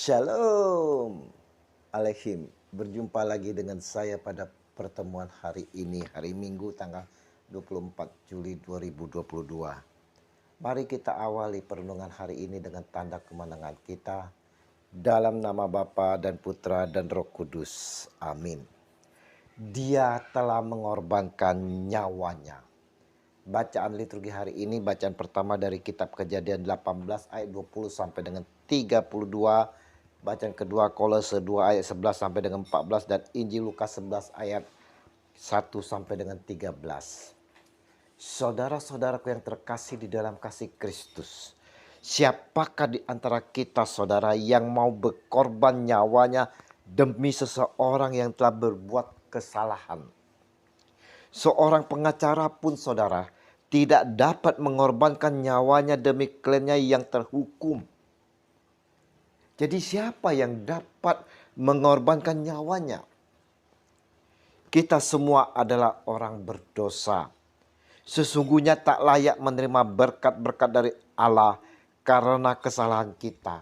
Shalom Aleihim. Berjumpa lagi dengan saya pada pertemuan hari ini, hari Minggu tanggal 24 Juli 2022. Mari kita awali perenungan hari ini dengan tanda kemenangan kita dalam nama Bapa dan Putra dan Roh Kudus. Amin. Dia telah mengorbankan nyawanya. Bacaan liturgi hari ini, bacaan pertama dari kitab Kejadian 18 ayat 20 sampai dengan 32. Bacaan kedua Kolose 2 ayat 11 sampai dengan 14 dan Injil Lukas 11 ayat 1 sampai dengan 13. Saudara-saudaraku yang terkasih di dalam kasih Kristus, siapakah di antara kita saudara yang mau berkorban nyawanya demi seseorang yang telah berbuat kesalahan? Seorang pengacara pun saudara tidak dapat mengorbankan nyawanya demi kliennya yang terhukum. Jadi siapa yang dapat mengorbankan nyawanya? Kita semua adalah orang berdosa. Sesungguhnya tak layak menerima berkat-berkat dari Allah karena kesalahan kita.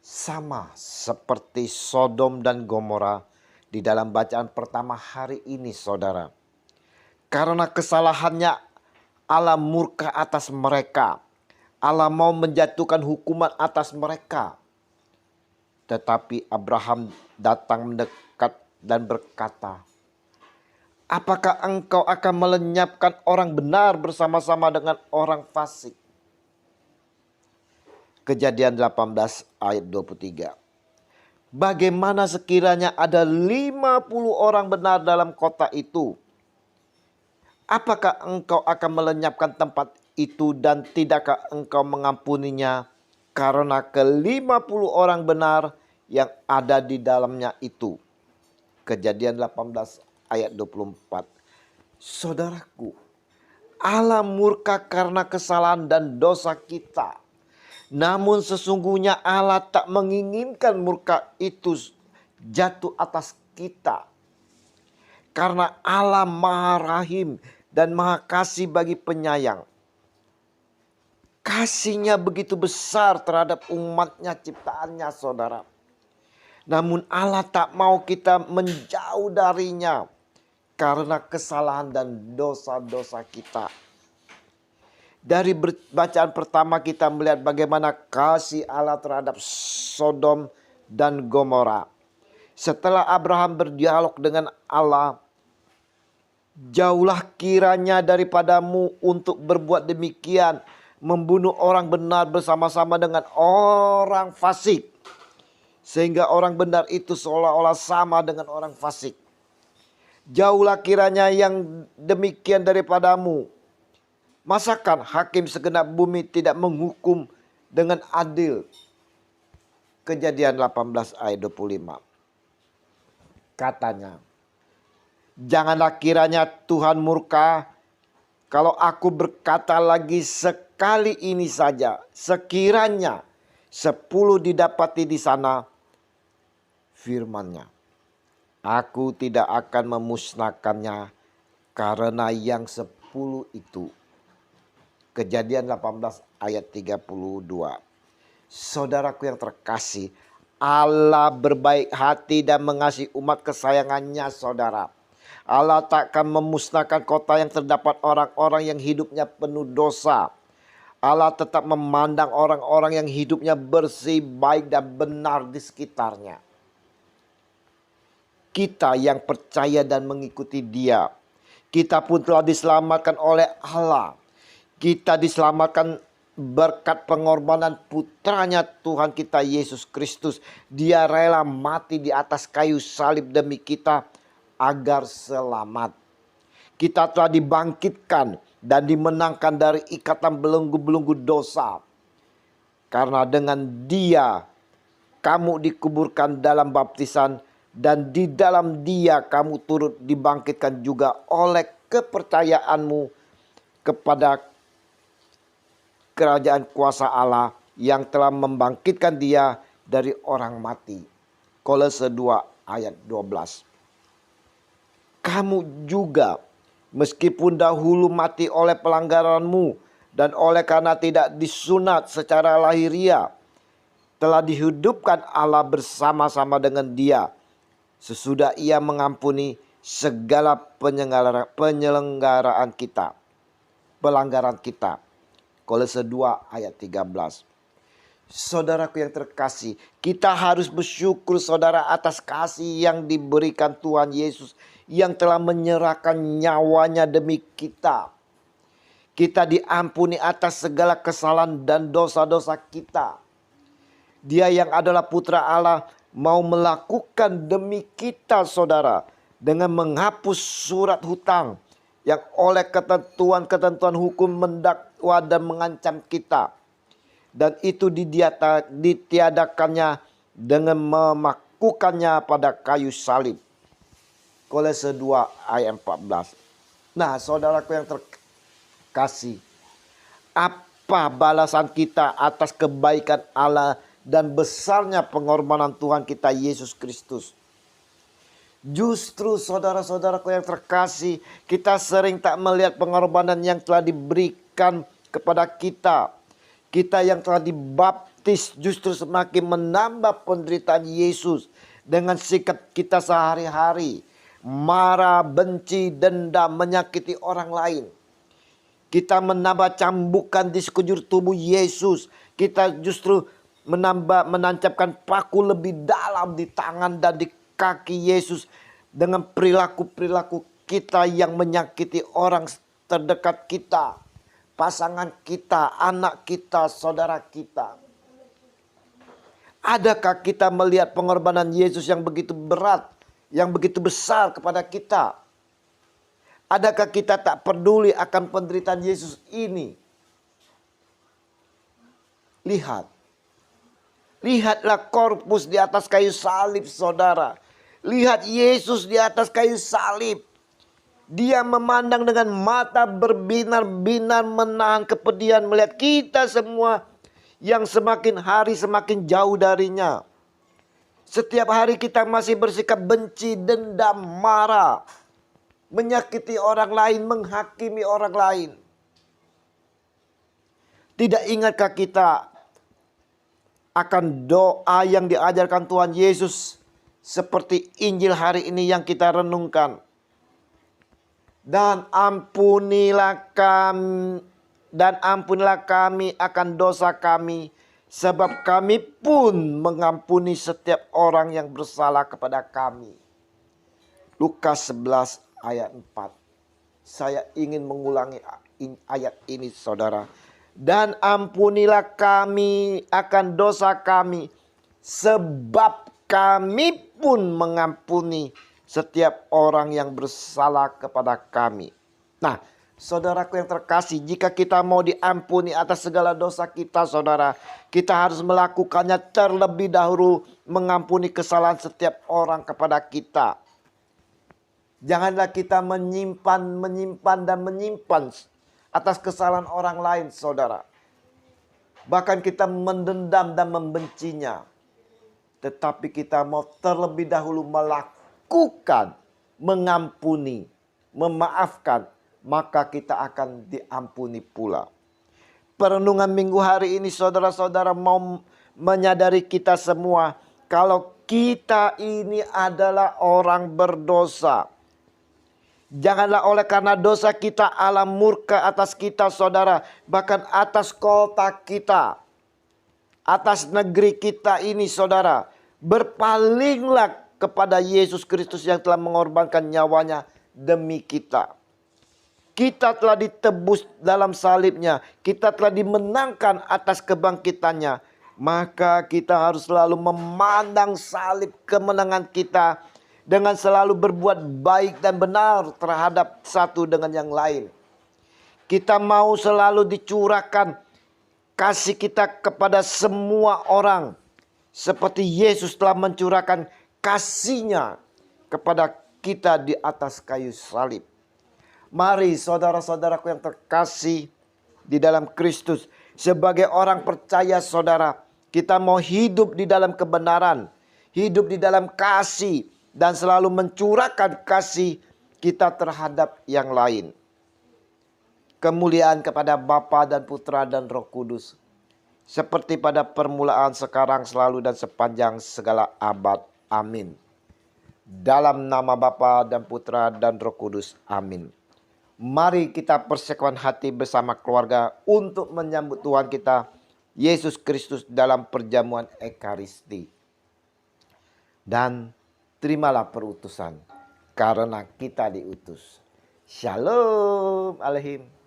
Sama seperti Sodom dan Gomora di dalam bacaan pertama hari ini saudara. Karena kesalahannya Allah murka atas mereka. Allah mau menjatuhkan hukuman atas mereka. Tetapi Abraham datang mendekat dan berkata, apakah engkau akan melenyapkan orang benar bersama-sama dengan orang fasik? Kejadian 18 ayat 23. Bagaimana sekiranya ada 50 orang benar dalam kota itu? Apakah engkau akan melenyapkan tempat itu dan tidakkah engkau mengampuninya karena ke-50 orang benar yang ada di dalamnya itu? Kejadian 18 ayat 24. Saudaraku, Allah murka karena kesalahan dan dosa kita. Namun sesungguhnya Allah tak menginginkan murka itu jatuh atas kita. Karena Allah Maha Rahim dan Maha Kasih bagi penyayang. Kasihnya begitu besar terhadap umatnya ciptaannya saudara. Namun Allah tak mau kita menjauh darinya karena kesalahan dan dosa-dosa kita. Dari bacaan pertama kita melihat bagaimana kasih Allah terhadap Sodom dan Gomora. Setelah Abraham berdialog dengan Allah, jauhlah kiranya daripadamu untuk berbuat demikian, membunuh orang benar bersama-sama dengan orang fasik. Sehingga orang benar itu seolah-olah sama dengan orang fasik. Jauhlah kiranya yang demikian daripadamu. Masakan hakim segenap bumi tidak menghukum dengan adil? Kejadian 18 ayat 25. Katanya, janganlah kiranya Tuhan murka kalau aku berkata lagi sekali ini saja. Sekiranya 10 didapati di sana, firman-Nya, aku tidak akan memusnahkannya karena yang 10 itu. Kejadian 18 ayat 32. Saudaraku yang terkasih, Allah berbaik hati dan mengasihi umat kesayangannya saudara. Allah tak akan memusnahkan kota yang terdapat orang-orang yang hidupnya penuh dosa. Allah tetap memandang orang-orang yang hidupnya bersih, baik dan benar di sekitarnya. Kita yang percaya dan mengikuti Dia, kita pun telah diselamatkan oleh Allah. Kita diselamatkan berkat pengorbanan putranya Tuhan kita Yesus Kristus. Dia rela mati di atas kayu salib demi kita agar selamat. Kita telah dibangkitkan dan dimenangkan dari ikatan belenggu-belenggu dosa. Karena dengan Dia kamu dikuburkan dalam baptisan dan di dalam Dia kamu turut dibangkitkan juga oleh kepercayaanmu kepada kerajaan kuasa Allah yang telah membangkitkan Dia dari orang mati. Kolose 2 ayat 12. Kamu juga meskipun dahulu mati oleh pelanggaranmu dan oleh karena tidak disunat secara lahiriah, telah dihidupkan Allah bersama-sama dengan Dia sesudah Ia mengampuni segala penyelenggaraan kita, pelanggaran kita. Kolose 2 ayat 13. Saudaraku yang terkasih, kita harus bersyukur saudara atas kasih yang diberikan Tuhan Yesus yang telah menyerahkan nyawanya demi kita. Kita diampuni atas segala kesalahan dan dosa-dosa kita. Dia yang adalah putra Allah mau melakukan demi kita saudara, dengan menghapus surat hutang yang oleh ketentuan-ketentuan hukum mendakwa dan mengancam kita. Dan itu ditiadakannya dengan memakukannya pada kayu salib. Kolose 2 ayat 14. Nah saudaraku yang terkasih, apa balasan kita atas kebaikan Allah dan besarnya pengorbanan Tuhan kita Yesus Kristus? Justru saudara-saudaraku yang terkasih, kita sering tak melihat pengorbanan yang telah diberikan kepada kita. Kita yang telah dibaptis justru semakin menambah penderitaan Yesus dengan sikap kita sehari-hari. Marah, benci, dendam, menyakiti orang lain. Kita menambah cambukan di sekujur tubuh Yesus. Kita justru menancapkan paku lebih dalam di tangan dan di kaki Yesus dengan perilaku-perilaku kita yang menyakiti orang terdekat kita, pasangan kita, anak kita, saudara kita. Adakah kita melihat pengorbanan Yesus yang begitu berat, yang begitu besar kepada kita? Adakah kita tak peduli akan penderitaan Yesus ini? Lihatlah korpus di atas kayu salib saudara. Lihat Yesus di atas kayu salib. Dia memandang dengan mata berbinar-binar menahan kepedihan melihat kita semua yang semakin hari semakin jauh darinya. Setiap hari kita masih bersikap benci, dendam, marah, menyakiti orang lain, menghakimi orang lain. Tidak ingatkah kita akan doa yang diajarkan Tuhan Yesus seperti Injil hari ini yang kita renungkan? Dan ampunilah kami akan dosa kami, sebab kami pun mengampuni setiap orang yang bersalah kepada kami. Lukas 11 ayat 4. Saya ingin mengulangi ayat ini saudara. Dan ampunilah kami akan dosa kami, sebab kami pun mengampuni setiap orang yang bersalah kepada kami. Nah, saudaraku yang terkasih, jika kita mau diampuni atas segala dosa kita, saudara, kita harus melakukannya terlebih dahulu, mengampuni kesalahan setiap orang kepada kita. Janganlah kita menyimpan atas kesalahan orang lain, saudara. Bahkan kita mendendam dan membencinya. Tetapi kita mau terlebih dahulu melakukan, mengampuni, memaafkan, maka kita akan diampuni pula. Perenungan minggu hari ini saudara-saudara mau menyadari kita semua kalau kita ini adalah orang berdosa. Janganlah oleh karena dosa kita Allah murka atas kita saudara, bahkan atas kota kita, atas negeri kita ini saudara. Berpalinglah kepada Yesus Kristus yang telah mengorbankan nyawanya demi kita. Kita telah ditebus dalam salibnya. Kita telah dimenangkan atas kebangkitannya. Maka kita harus selalu memandang salib kemenangan kita dengan selalu berbuat baik dan benar terhadap satu dengan yang lain. Kita mau selalu dicurahkan kasih kita kepada semua orang. Seperti Yesus telah mencurahkan kasih-Nya kepada kita di atas kayu salib. Mari saudara-saudaraku yang terkasih di dalam Kristus. Sebagai orang percaya saudara, kita mau hidup di dalam kebenaran. Hidup di dalam kasih. Dan selalu mencurahkan kasih kita terhadap yang lain. Kemuliaan kepada Bapa dan Putra dan Roh Kudus. seperti pada permulaan, sekarang, selalu, dan sepanjang segala abad. Amin. Dalam nama Bapa dan Putra dan Roh Kudus. Amin. Mari kita persekutuan hati bersama keluarga untuk menyambut Tuhan kita, Yesus Kristus, dalam perjamuan Ekaristi. Dan terimalah perutusan, karena kita diutus. Shalom Aleihim.